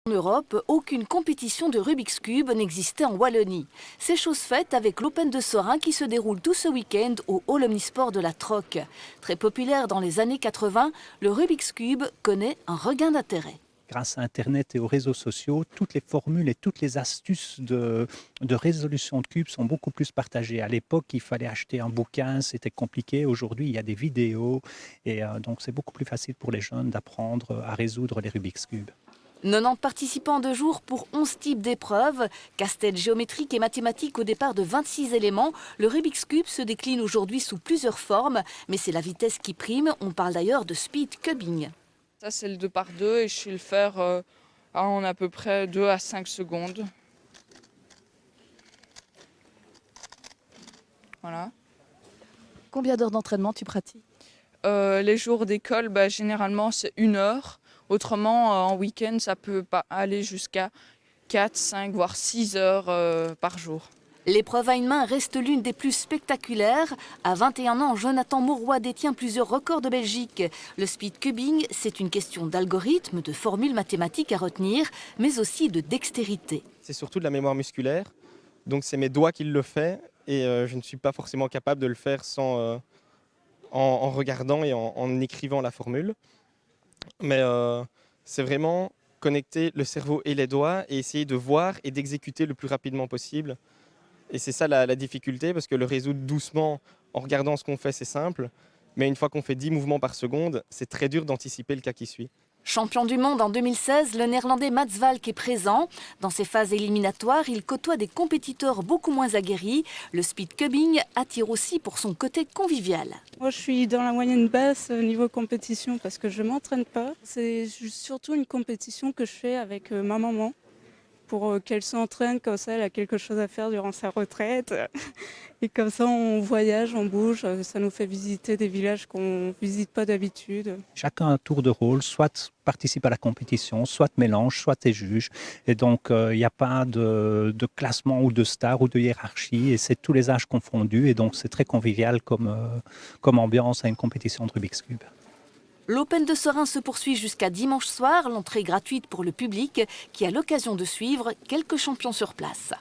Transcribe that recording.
En Europe, aucune compétition de Rubik's Cube n'existait en Wallonie. C'est chose faite avec l'Open de Sorin qui se déroule tout ce week-end au Hall Omnisport de la Troc. Très populaire dans les années 80, le Rubik's Cube connaît un regain d'intérêt. Grâce à Internet et aux réseaux sociaux, toutes les formules et toutes les astuces de résolution de cubes sont beaucoup plus partagées. À l'époque, il fallait acheter un bouquin, c'était compliqué. Aujourd'hui, il y a des vidéos et donc c'est beaucoup plus facile pour les jeunes d'apprendre à résoudre les Rubik's Cube. 90 participants de jour pour 11 types d'épreuves. Casse-tête géométrique et mathématique au départ de 26 éléments. Le Rubik's Cube se décline aujourd'hui sous plusieurs formes, mais c'est la vitesse qui prime. On parle d'ailleurs de speed cubing. Ça, c'est le 2 par 2 et je sais le faire en à peu près 2 à 5 secondes. Voilà. Combien d'heures d'entraînement tu pratiques? Les jours d'école, généralement, c'est 1 heure. Autrement, en week-end, ça peut aller jusqu'à 4, 5, voire 6 heures par jour. L'épreuve à une main reste l'une des plus spectaculaires. À 21 ans, Jonathan Mauroy détient plusieurs records de Belgique. Le speed cubing, c'est une question d'algorithme, de formules mathématiques à retenir, mais aussi de dextérité. C'est surtout de la mémoire musculaire, donc c'est mes doigts qui le font et je ne suis pas forcément capable de le faire sans, en regardant et en écrivant la formule. Mais c'est vraiment connecter le cerveau et les doigts et essayer de voir et d'exécuter le plus rapidement possible. Et c'est ça la difficulté, parce que le résoudre doucement en regardant ce qu'on fait, c'est simple. Mais une fois qu'on fait 10 mouvements par seconde, c'est très dur d'anticiper le cas qui suit. Champion du monde en 2016, le néerlandais Mats Valk est présent. Dans ces phases éliminatoires, il côtoie des compétiteurs beaucoup moins aguerris. Le speed cubing attire aussi pour son côté convivial. Moi, je suis dans la moyenne basse niveau compétition parce que je ne m'entraîne pas. C'est surtout une compétition que je fais avec ma maman pour qu'elle s'entraîne, comme ça elle a quelque chose à faire durant sa retraite. Et comme ça on voyage, on bouge, ça nous fait visiter des villages qu'on ne visite pas d'habitude. Chacun a un tour de rôle, soit participe à la compétition, soit mélange, soit est juge. Et donc il n'y a pas de classement ou de star ou de hiérarchie, et c'est tous les âges confondus, et donc c'est très convivial comme ambiance à une compétition de Rubik's Cube. L'Open de Sorin se poursuit jusqu'à dimanche soir, l'entrée gratuite pour le public qui a l'occasion de suivre quelques champions sur place.